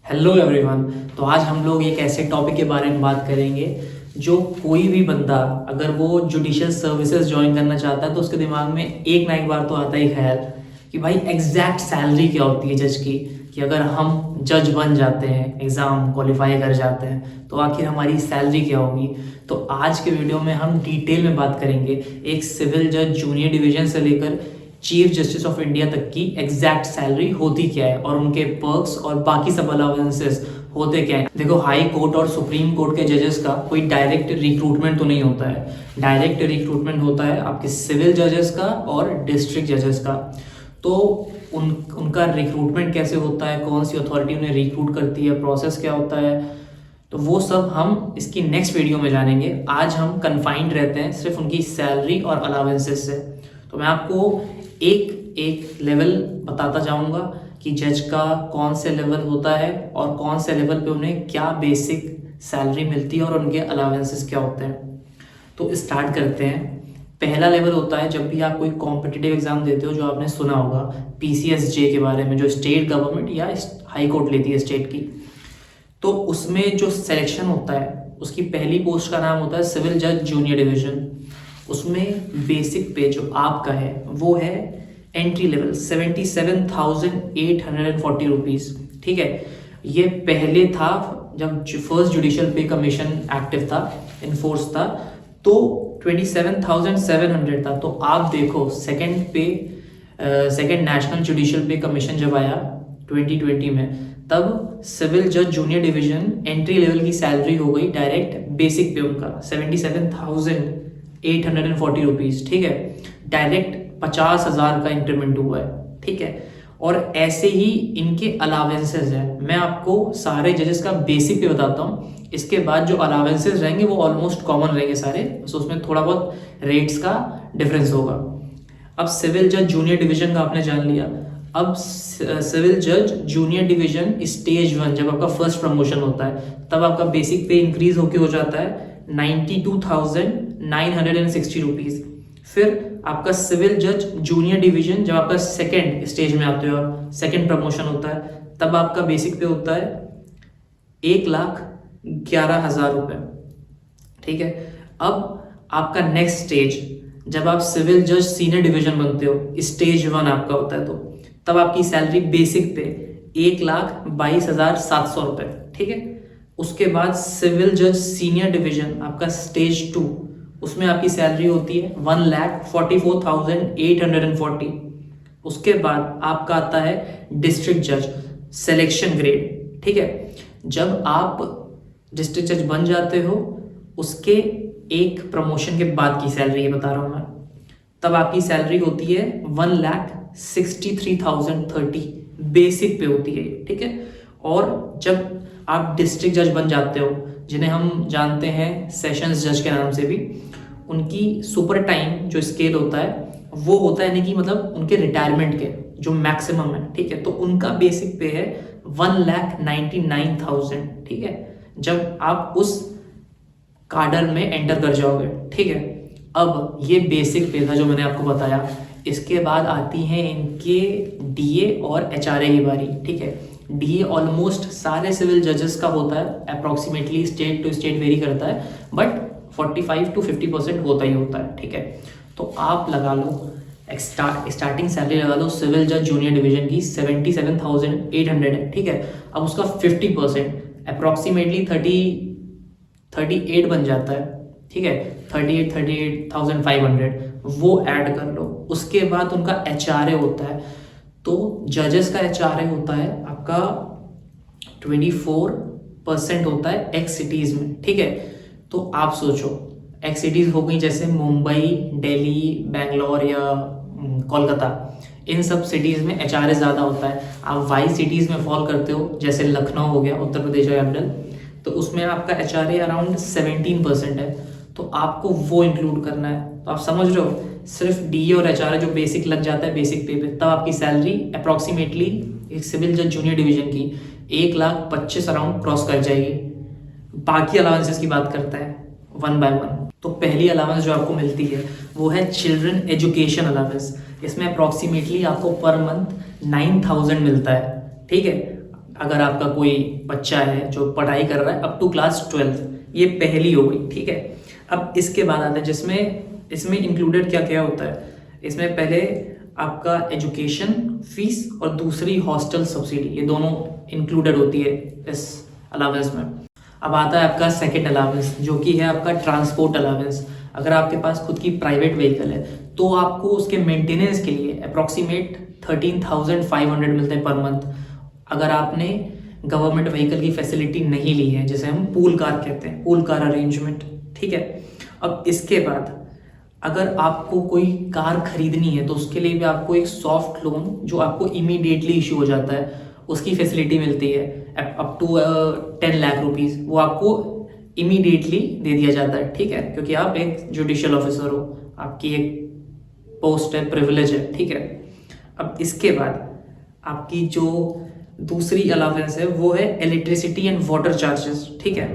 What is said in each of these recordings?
Hello everyone. तो आज हम लोग एक ऐसे टॉपिक के बारे में बात करेंगे जो कोई भी बंदा अगर वो जुडिशियल सर्विसेज ज्वाइन करना चाहता है तो उसके दिमाग में एक ना एक बार तो आता ही ख्याल कि भाई एग्जैक्ट सैलरी क्या होती है जज की, कि अगर हम जज बन जाते हैं, एग्ज़ाम क्वालिफाई कर जाते हैं तो आखिर हमारी सैलरी क्या होगी। तो आज के वीडियो में हम डिटेल में बात करेंगे एक सिविल जज जूनियर डिवीजन से लेकर चीफ जस्टिस ऑफ इंडिया तक की एग्जैक्ट सैलरी होती क्या है और उनके पर्क्स और बाकी सब अलाउंसेस होते क्या है। देखो, हाई कोर्ट और सुप्रीम कोर्ट के जजेस का कोई डायरेक्ट रिक्रूटमेंट तो नहीं होता है। डायरेक्ट रिक्रूटमेंट होता है आपके सिविल जजेस का और डिस्ट्रिक्ट जजेस का। तो उनका रिक्रूटमेंट कैसे होता है, कौन सी अथॉरिटी उन्हें रिक्रूट करती है, प्रोसेस क्या होता है, तो वो सब हम इसकी नेक्स्ट वीडियो में जानेंगे। आज हम कन्फाइंड रहते हैं सिर्फ उनकी सैलरी और अलाउंसेस से। तो मैं आपको एक एक लेवल बताता जाऊंगा कि जज का कौन से लेवल होता है और कौन से लेवल पे उन्हें क्या बेसिक सैलरी मिलती है और उनके अलाउंसेस क्या होते हैं। तो स्टार्ट करते हैं। पहला लेवल होता है जब भी आप कोई कॉम्पिटिटिव एग्जाम देते हो, जो आपने सुना होगा PCSJ के बारे में, जो स्टेट गवर्नमेंट या हाई कोर्ट लेती है स्टेट की। तो उसमें जो सिलेक्शन होता है उसकी पहली पोस्ट का नाम होता है सिविल जज जूनियर डिवीजन। उसमें बेसिक पे जो आपका है वो है एंट्री लेवल 77,840 रुपीज़। ठीक है, ये पहले था जब फर्स्ट जुडिशियल पे कमीशन एक्टिव था, इनफोर्स था, तो 27,700 था। तो आप देखो सेकंड नेशनल जुडिशियल पे कमीशन जब आया 2020 में, तब सिविल जज जूनियर डिवीजन एंट्री लेवल की सैलरी हो गई डायरेक्ट बेसिक पे उनका 77,840 रुपीज़। ठीक है, डायरेक्ट 50,000 का इंक्रीमेंट हुआ है। ठीक है, और ऐसे ही इनके अलावेंसेज हैं। मैं आपको सारे जजेस का बेसिक पे बताता हूँ, इसके बाद जो अलावेंसेज रहेंगे वो ऑलमोस्ट कॉमन रहेंगे सारे, बस उसमें थोड़ा बहुत रेट्स का डिफरेंस होगा। अब सिविल जज जूनियर डिवीजन का आपने जान लिया। अब सिविल जज जूनियर डिवीजन स्टेज 1 जब आपका फर्स्ट प्रमोशन होता है तब आपका बेसिक पे इंक्रीज होके हो जाता है 92,960 रुपीज़। फिर आपका सिविल जज जूनियर डिवीजन जब आपका सेकेंड स्टेज में आते हो, सेकेंड प्रमोशन होता है, तब आपका बेसिक पे होता है 1,11,000 रुपये। ठीक है, अब आपका नेक्स्ट स्टेज जब आप सिविल जज सीनियर डिवीजन बनते हो, स्टेज 1 आपका होता है, तो तब आपकी सैलरी बेसिक पे 1,22,700 रुपये। ठीक है, उसके बाद सिविल जज सीनियर डिवीजन आपका स्टेज 2, उसमें आपकी सैलरी होती है 1,44,840। उसके बाद आपका आता है डिस्ट्रिक्ट जज सिलेक्शन ग्रेड। ठीक है, जब आप डिस्ट्रिक्ट जज बन जाते हो उसके एक प्रमोशन के बाद की सैलरी ये बता रहा हूँ मैं, तब आपकी सैलरी होती है 1,63,030 बेसिक पे होती है। ठीक है, और जब आप डिस्ट्रिक्ट जज बन जाते हो, जिन्हें हम जानते हैं सेशंस जज के नाम से भी, उनकी सुपर टाइम जो स्केल होता है वो होता है, यानी कि मतलब उनके रिटायरमेंट के जो मैक्सिमम है। ठीक है, तो उनका बेसिक पे है 1,99,000। ठीक है, जब आप उस कार्डर में एंटर कर जाओगे। ठीक है, अब ये बेसिक पे था जो मैंने आपको बताया। इसके बाद आती हैं इनके DA और HRA की बारी। ठीक है, DA ऑलमोस्ट सारे सिविल जजेस का होता है, approximately state to state vary करता है, बट 45 to 50% होता ही होता है। ठीक है, तो आप लगा लो स्टार्टिंग सैलरी लगा लो सिविल जज जूनियर डिवीजन की 77,800 है। ठीक है, अब उसका 50% अप्रॉक्सीमेटली 38 बन जाता है। ठीक है, 38,500 वो ऐड कर लो। उसके बाद उनका HRA होता है, तो जजेस का HRA होता है आपका 24% होता है एक्स सिटीज़ में। ठीक है, तो आप सोचो एक्स सिटीज़ हो गई जैसे मुंबई, दिल्ली, बेंगलोर या कोलकाता, इन सब सिटीज़ में HRA ज़्यादा होता है। आप वाई सिटीज़ में फॉल करते हो जैसे लखनऊ हो गया, उत्तर प्रदेश का कैपिटल, तो उसमें आपका HRA अराउंड 17% है, तो आपको वो इंक्लूड करना है। तो आप समझ रहे हो, सिर्फ DA और HRA जो बेसिक लग जाता है बेसिक पे तब आपकी सैलरी अप्रॉक्सीमेटली एक सिविल जज जूनियर डिवीजन की 1,25,000 अराउंड क्रॉस कर जाएगी। बाकी अलाउंसेस की बात करता है वन बाय वन। तो पहली अलाउंस जो आपको मिलती है वो है चिल्ड्रन एजुकेशन अलाउंस। इसमें अप्रॉक्सीमेटली आपको पर मंथ 9,000 मिलता है। ठीक है, अगर आपका कोई बच्चा है जो पढ़ाई कर रहा है अप टू क्लास 12th, ये पहली हो गई, ठीक है। अब इसके बाद आता है जिसमें इसमें इंक्लूडेड क्या क्या होता है। इसमें पहले आपका एजुकेशन फीस और दूसरी हॉस्टल सब्सिडी, ये दोनों इंक्लूडेड होती है इस अलावेंस में। अब आता है आपका सेकंड अलावेंस जो कि है आपका ट्रांसपोर्ट अलावेंस। अगर आपके पास खुद की प्राइवेट व्हीकल है तो आपको उसके मेंटेनेंस के लिए अप्रॉक्सीमेट 13,500 मिलते हैं पर मंथ। अगर आपने गवर्नमेंट व्हीकल की फैसिलिटी नहीं ली है, जैसे हम पूल कार कहते हैं, पूल कार अरेंजमेंट, ठीक है। अब इसके बाद अगर आपको कोई कार खरीदनी है तो उसके लिए भी आपको एक सॉफ्ट लोन जो आपको इमीडिएटली इशू हो जाता है उसकी फैसिलिटी मिलती है अप टू 10 लाख रुपीज़, वो आपको इमीडिएटली दे दिया जाता है, ठीक है, क्योंकि आप एक जुडिशियल ऑफिसर हो, आपकी एक पोस्ट है, प्रिविलेज है, ठीक है। अब इसके बाद आपकी जो दूसरी अलावेंस है वो है इलेक्ट्रिसिटी एंड वाटर चार्जेस, ठीक है।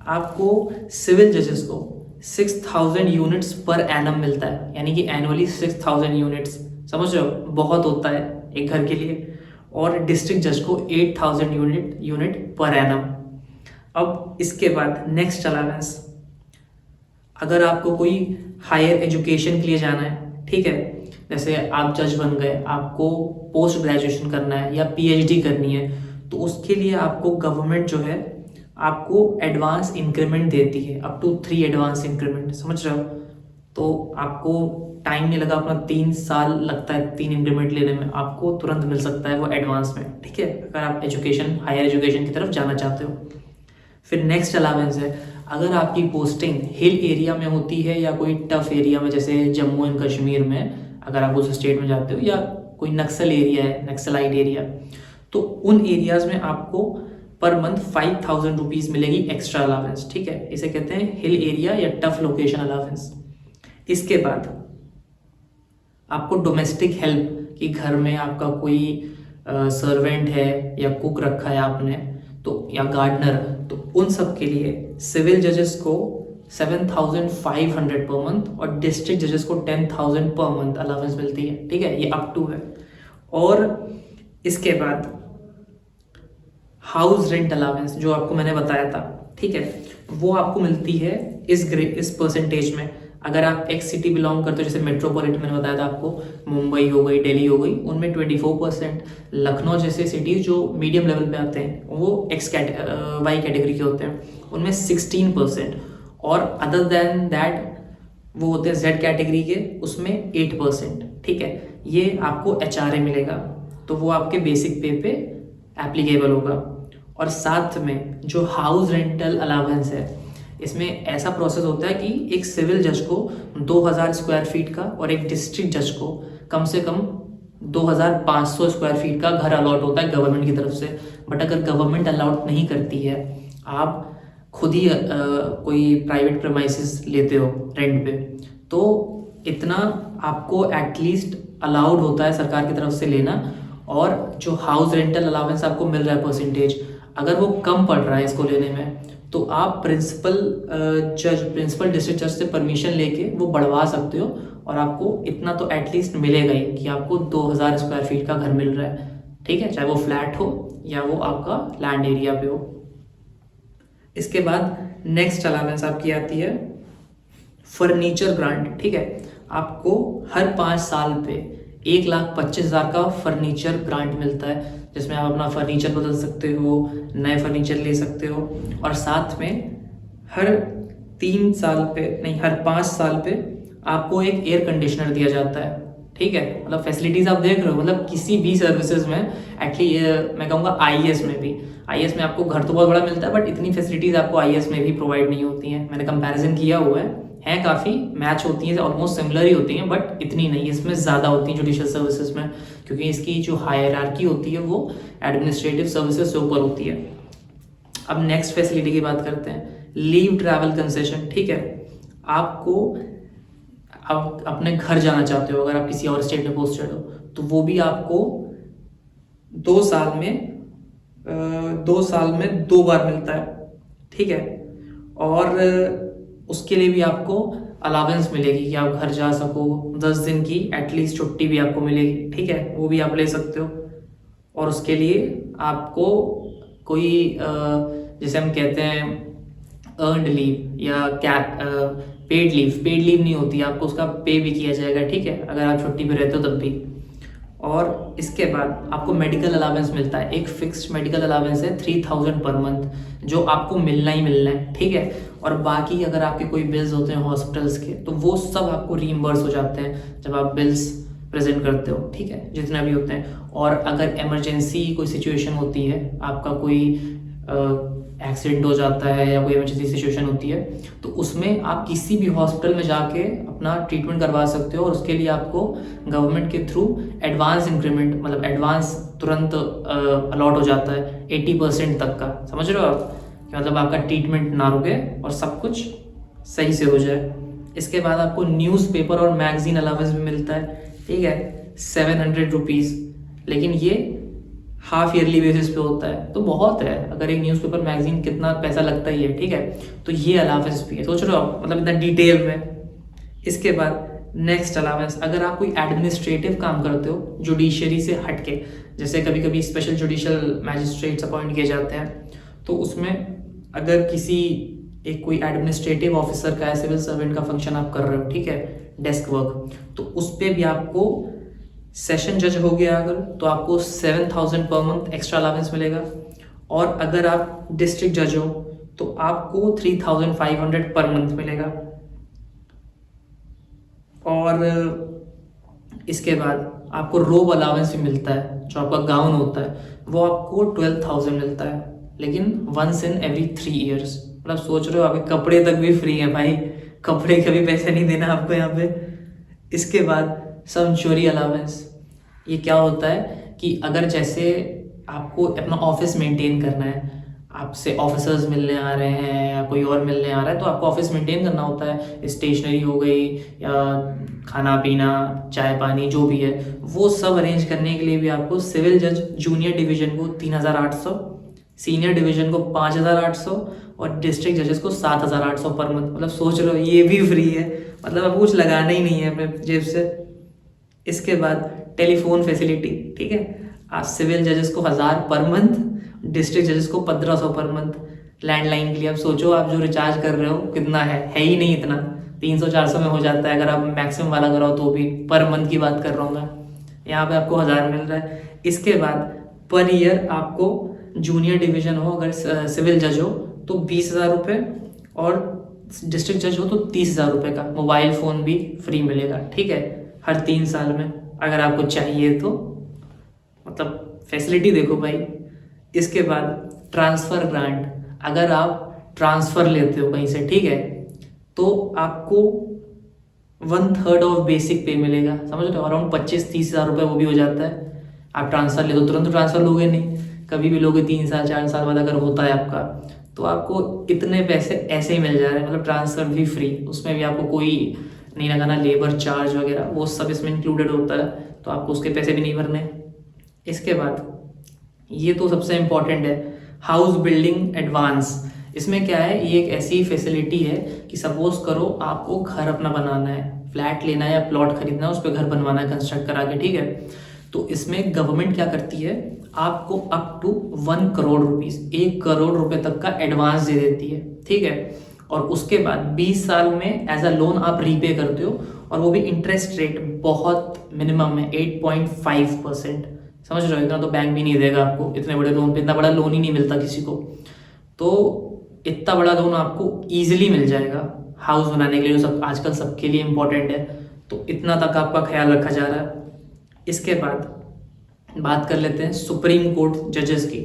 आपको सिविल जजेस को 6,000 यूनिट्स पर एनम मिलता है, यानी कि एनुअली 6,000 यूनिट्स, समझ रहे हो, बहुत होता है एक घर के लिए। और डिस्ट्रिक्ट जज को 8,000 यूनिट पर एनम। अब इसके बाद नेक्स्ट अलावेंस, अगर आपको कोई हायर एजुकेशन के लिए जाना है, ठीक है, जैसे आप जज बन गए, आपको पोस्ट ग्रेजुएशन करना है या पीएचडी करनी है, तो उसके लिए आपको गवर्नमेंट जो है आपको एडवांस इंक्रीमेंट देती है, अप टू 3 एडवांस इंक्रीमेंट, समझ रहे हो। तो आपको टाइम नहीं लगा, अपना 3 साल लगता है 3 इंक्रीमेंट लेने में, आपको तुरंत मिल सकता है वो एडवांस में, ठीक है, अगर आप एजुकेशन हायर एजुकेशन की तरफ जाना चाहते हो। फिर नेक्स्ट अलावेंस है, अगर आपकी पोस्टिंग हिल एरिया में होती है या कोई टफ एरिया में, जैसे जम्मू एंड कश्मीर में अगर आप उस स्टेट में जाते हो, या कोई नक्सल एरिया है, नक्सलाइट एरिया, तो उन एरियाज में आपको पर मंथ 5,000 रुपीज़ मिलेगी एक्स्ट्रा अलावेंस, ठीक है। इसे कहते हैं हिल एरिया या टफ लोकेशन अलावेंस। इसके बाद आपको डोमेस्टिक हेल्प, कि घर में आपका कोई सर्वेंट है या कुक रखा है आपने, तो या गार्डनर, तो उन सब के लिए सिविल जजेस को 7,500 पर मंथ और डिस्ट्रिक्ट जजेस को 10,000 पर मंथ अलावेंस मिलती है, ठीक है, ये अप टू है। और इसके बाद हाउस रेंट अलावेंस जो आपको मैंने बताया था, ठीक है, वो आपको मिलती है इस परसेंटेज में। अगर आप एक सिटी बिलोंग करते हो, जैसे मेट्रोपॉलिटन मैंने बताया था आपको, मुंबई हो गई, दिल्ली हो गई, उनमें 24%, लखनऊ जैसे सिटीज जो मीडियम लेवल पे आते हैं वो वाई कैटेगरी के होते हैं, उनमें 16%, और अदर देन दैट वो होते हैं जेड कैटेगरी के, उसमें 8%, ठीक है। ये आपको एचआरए मिलेगा, तो वो आपके बेसिक पे पे एप्लीकेबल होगा। और साथ में जो हाउस रेंटल अलावेंस है, इसमें ऐसा प्रोसेस होता है कि एक सिविल जज को 2,000 स्क्वायर फीट का और एक डिस्ट्रिक्ट जज को कम से कम 2,500 स्क्वायर फीट का घर अलॉट होता है गवर्नमेंट की तरफ से। बट अगर गवर्नमेंट अलॉट नहीं करती है, आप खुद ही कोई प्राइवेट प्रेमाइसिस लेते हो रेंट पे, तो इतना आपको एटलीस्ट अलाउड होता है सरकार की तरफ से लेना। और जो हाउस रेंटल अलावेंस आपको मिल रहा है परसेंटेज, अगर वो कम पड़ रहा है इसको लेने में, तो आप प्रिंसिपल डिस्ट्रिक्ट जज से परमिशन लेके वो बढ़वा सकते हो, और आपको इतना तो एटलीस्ट मिलेगा ही कि आपको 2,000 स्क्वायर फीट का घर मिल रहा है, ठीक है, चाहे वो फ्लैट हो या वो आपका लैंड एरिया पे हो। इसके बाद नेक्स्ट अलावेंस आपकी आती है फर्नीचर ग्रांट, ठीक है। आपको हर 5 साल पे 1,25,000 का फर्नीचर ग्रांट मिलता है, जिसमें आप अपना फर्नीचर बदल सकते हो, नए फर्नीचर ले सकते हो। और साथ में हर 3 साल पे नहीं, हर 5 साल पे आपको एक एयर कंडीशनर दिया जाता है, ठीक है। मतलब फैसिलिटीज़ आप देख रहे हो, मतलब किसी भी सर्विसेज में, एटलीस्ट मैं कहूँगा आईएएस में भी, आईएएस में आपको घर तो बहुत बड़ा मिलता है, बट इतनी फैसिलिटीज़ आपको आईएएस में भी प्रोवाइड नहीं होती हैं। मैंने कंपैरिजन किया हुआ है काफ़ी मैच होती हैं, ऑलमोस्ट सिमिलर ही होती हैं, बट इतनी नहीं, इसमें ज़्यादा होती हैं जुडिशियल सर्विसेज में, क्योंकि इसकी जो हायरार्की होती है वो एडमिनिस्ट्रेटिव सर्विसेज से ऊपर होती है। अब नेक्स्ट फैसिलिटी की बात करते हैं, लीव ट्रैवल कंसेशन, ठीक है। आपको आप अपने घर जाना चाहते हो, अगर आप किसी और स्टेट में पोस्टेड हो, तो वो भी आपको 2 साल में 2 बार मिलता है, ठीक है। और उसके लिए भी आपको अलावेंस मिलेगी कि आप घर जा सको, 10 दिन की एटलीस्ट छुट्टी भी आपको मिलेगी, ठीक है, वो भी आप ले सकते हो। और उसके लिए आपको कोई जैसे हम कहते हैं अर्नड लीव या क्या पेड लीव नहीं होती, आपको उसका पे भी किया जाएगा, ठीक है, अगर आप छुट्टी पे रहते हो तब भी। और इसके बाद आपको मेडिकल अलावेंस मिलता है, एक फिक्स्ड मेडिकल अलावेंस है 3000 पर मंथ जो आपको मिलना ही मिलना है, ठीक है। और बाकी अगर आपके कोई बिल्स होते हैं हॉस्पिटल्स के तो वो सब आपको रीइंबर्स हो जाते हैं जब आप बिल्स प्रेजेंट करते हो, ठीक है, जितने भी होते हैं। और अगर इमरजेंसी कोई सिचुएशन होती है, आपका कोई एक्सीडेंट हो जाता है या कोई इमरजेंसी सिचुएशन होती है, तो उसमें आप किसी भी हॉस्पिटल में जाके अपना ट्रीटमेंट करवा सकते हो। और उसके लिए आपको गवर्नमेंट के थ्रू एडवांस इंक्रीमेंट, मतलब एडवांस तुरंत अलॉट हो जाता है 80% तक का, समझ रहे हो आप, कि मतलब आपका ट्रीटमेंट ना रुके और सब कुछ सही से हो जाए। इसके बाद आपको न्यूज़पेपर और मैगजीन अलावेंस भी मिलता है, ठीक है, 700 रुपीज़, लेकिन ये हाफ ईयरली बेसिस पे होता है, तो बहुत है। अगर एक न्यूज़पेपर मैगजीन कितना पैसा लगता ही है, ठीक है, तो ये अलावेंस भी है, सोच रहे हो आप, मतलब इतना डिटेल में। इसके बाद नेक्स्ट अलावेंस, अगर आप कोई एडमिनिस्ट्रेटिव काम करते हो जुडिशरी से हटके, जैसे कभी कभी स्पेशल जुडिशल मैजिस्ट्रेट्स अपॉइंट किए जाते हैं, तो उसमें अगर किसी एक कोई एडमिनिस्ट्रेटिव ऑफिसर का है, सिविल सर्वेंट का फंक्शन आप कर रहे हो, ठीक है, डेस्क वर्क, तो उस पर भी आपको सेशन जज हो गया अगर, तो आपको 7000 पर मंथ एक्स्ट्रा अलावेंस मिलेगा। और अगर आप डिस्ट्रिक्ट जज हो तो आपको 3500 पर मंथ मिलेगा। और इसके बाद आपको रोब अलावेंस भी मिलता है, जो आपका गाउन होता है वो आपको 12000 मिलता है, लेकिन वंस इन एवरी 3 ईयर्स। मतलब सोच रहे हो आपके कपड़े तक भी फ्री है भाई, कपड़े का भी पैसे नहीं देना आपको यहाँ पे। इसके बाद सैंक्चुअरी अलावेंस, ये क्या होता है कि अगर जैसे आपको अपना ऑफिस मेंटेन करना है, आपसे ऑफिसर्स मिलने आ रहे हैं या कोई और मिलने आ रहा है, तो आपको ऑफिस मेंटेन करना होता है, स्टेशनरी हो गई या खाना पीना चाय पानी जो भी है, वो सब अरेंज करने के लिए भी आपको सिविल जज जूनियर डिवीजन को 3800, सीनियर डिवीजन को 5800 और डिस्ट्रिक्ट जजेस को 7800 पर मंथ। मतलब सोच रहे हो ये भी फ्री है, मतलब आपको कुछ लगाना ही नहीं है अपने जेब से। इसके बाद टेलीफोन फैसिलिटी, ठीक है, आप सिविल जजेस को 1000 पर मंथ, डिस्ट्रिक्ट जजेस को 1500 पर मंथ। लैंडलाइन के लिए आप सोचो, आप जो रिचार्ज कर रहे हो कितना है ही नहीं इतना, 300-400 में हो जाता है अगर आप मैक्सिमम वाला कराओ तो भी। पर मंथ की बात कर रहा हूँ मैं, यहाँ पे आपको 1000 मिल रहा है। इसके बाद पर ईयर आपको जूनियर डिवीजन हो अगर सिविल जज हो तो 20,000 रुपये, और डिस्ट्रिक्ट जज हो तो 30,000 रुपये का मोबाइल फ़ोन भी फ्री मिलेगा, ठीक है, हर 3 साल में अगर आपको चाहिए तो। मतलब फैसिलिटी देखो भाई। इसके बाद ट्रांसफ़र ग्रांट, अगर आप ट्रांसफ़र लेते हो कहीं से, ठीक है, तो आपको 1/3 ऑफ बेसिक पे मिलेगा, समझ रहे हो, अराउंड 25-30 हज़ार रुपये वो भी हो जाता है। आप ट्रांसफ़र ले तो तुरंत ट्रांसफ़र लोगे नहीं, कभी भी लोगे 3 साल 4 साल बाद अगर होता है आपका, तो आपको इतने पैसे ऐसे ही मिल जा रहे हैं, मतलब ट्रांसफ़र भी फ्री, उसमें भी आपको कोई नहीं लगाना लेबर चार्ज वगैरह, वो सब इसमें इंक्लूडेड होता है, तो आपको उसके पैसे भी नहीं भरने। इसके बाद ये तो सबसे इम्पॉर्टेंट है, हाउस बिल्डिंग एडवांस। इसमें क्या है, ये एक ऐसी फैसिलिटी है कि सपोज करो आपको घर अपना बनाना है, फ्लैट लेना है या प्लॉट खरीदना है, उस पर घर बनवाना है कंस्ट्रक्ट करा के, ठीक है, तो इसमें गवर्नमेंट क्या करती है, आपको up to 1 crore rupees, 1 crore रुपए तक का एडवांस दे देती है, ठीक है। और उसके बाद 20 साल में एज अ लोन आप रीपे करते हो, और वो भी इंटरेस्ट रेट बहुत मिनिमम है, 8.5%। समझ रहे हो, इतना तो बैंक भी नहीं देगा आपको इतने बड़े लोन पे, इतना बड़ा लोन ही नहीं मिलता किसी को, तो इतना बड़ा लोन आपको ईजिली मिल जाएगा हाउस बनाने के लिए, जो सब आजकल सबके लिए इम्पोर्टेंट है, तो इतना तक आपका ख्याल रखा जा रहा है। इसके बाद बात कर लेते हैं सुप्रीम कोर्ट जजेस की।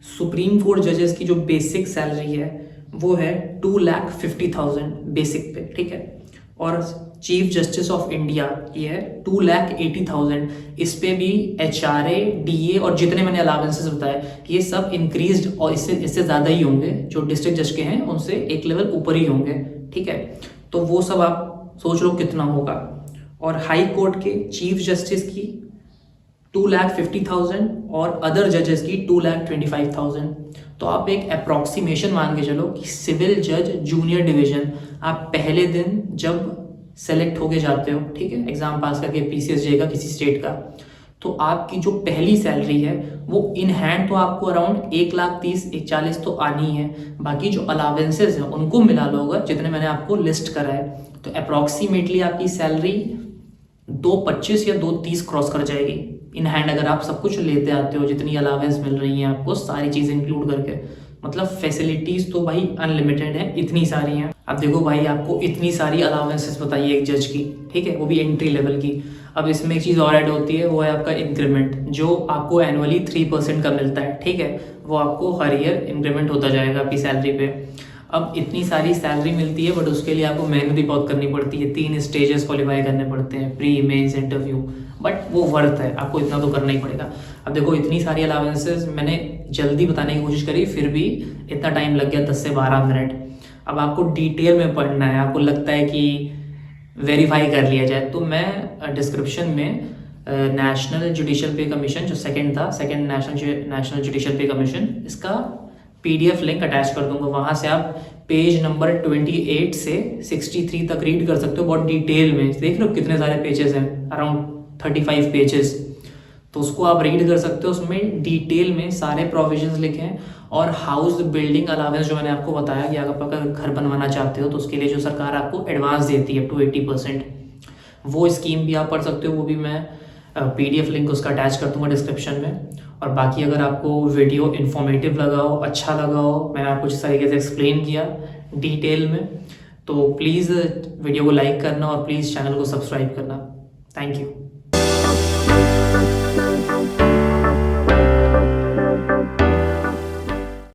सुप्रीम कोर्ट जजेस की जो बेसिक सैलरी है वो है 2,50,000 बेसिक पे, ठीक है, और चीफ जस्टिस ऑफ इंडिया ये है 2,80,000। इस पे भी HRA, DA और जितने मैंने अलावेंसेस बताए ये सब इंक्रीज्ड, और इससे ज़्यादा ही होंगे, जो डिस्ट्रिक्ट जज के हैं उनसे एक लेवल ऊपर ही होंगे, ठीक है, तो वो सब आप सोच लो कितना होगा। और हाई कोर्ट के चीफ जस्टिस की 2,50,000 और अदर जजेस की 2,25,000। तो आप एक अप्रॉक्सीमेशन मान के चलो कि सिविल जज जूनियर डिवीजन आप पहले दिन जब सेलेक्ट होके जाते हो, ठीक है, एग्जाम पास करके PCSJ का किसी स्टेट का, तो आपकी जो पहली सैलरी है वो इन हैंड तो आपको अराउंड 1,30,1,40 तो आनी है। बाकी जो अलावेंसेज हैं उनको मिला लो अगर, जितने मैंने आपको लिस्ट करा है, तो अप्रॉक्सीमेटली आपकी सैलरी 2,25 या 2,30 क्रॉस कर जाएगी इन हैंड, अगर आप सब कुछ लेते आते हो, जितनी अलावेंस मिल रही हैं आपको सारी चीज़ें इंक्लूड करके। मतलब फैसिलिटीज़ तो भाई अनलिमिटेड है, इतनी सारी हैं। अब देखो भाई, आपको इतनी सारी अलावेंसेस बताइए एक जज की, ठीक है, वो भी एंट्री लेवल की। अब इसमें एक चीज़ और ऐड होती है, वो है आपका इंक्रीमेंट, जो आपको एनुअली 3% का मिलता है, ठीक है, वो आपको हर ईयर इंक्रीमेंट होता जाएगा आपकी सैलरी पे। अब इतनी सारी सैलरी मिलती है, बट उसके लिए आपको मेहनत भी बहुत करनी पड़ती है, 3 स्टेजेस क्वालिफाई करने पड़ते हैं, प्री, मेंस, इंटरव्यू, बट वो वर्थ है, आपको इतना तो करना ही पड़ेगा। अब देखो, इतनी सारी अलावेंसेस मैंने जल्दी बताने की कोशिश करी, फिर भी इतना टाइम लग गया, 10 से 12 मिनट। अब आपको डिटेल में पढ़ना है, आपको लगता है कि वेरीफाई कर लिया जाए, तो मैं डिस्क्रिप्शन में नेशनल जुडिशल पे कमीशन जो सेकंड नेशनल जुडिशल पे कमीशन, इसका PDF लिंक अटैच कर दूंगा। वहाँ से आप पेज नंबर 28 से 63 तक रीड कर सकते हो, बहुत डिटेल में। देख लो कितने सारे पेजेस हैं, अराउंड 35 पेजेस, तो उसको आप रीड कर सकते हो। उसमें डिटेल में सारे प्रोविजंस लिखे हैं, और हाउस बिल्डिंग अलावेंस जो मैंने आपको बताया कि आप अगर घर बनवाना चाहते हो तो उसके लिए जो सरकार आपको एडवांस देती है to 80%, वो स्कीम भी आप पढ़ सकते हो। वो भी मैं PDF लिंक उसका अटैच कर दूंगा डिस्क्रिप्शन में। और बाकी अगर आपको वीडियो इन्फॉर्मेटिव लगा हो, अच्छा लगा हो, मैंने आपको जिस तरीके से एक्सप्लेन किया डिटेल में, तो प्लीज़ वीडियो को लाइक करना और प्लीज़ चैनल को सब्सक्राइब करना। Thank you.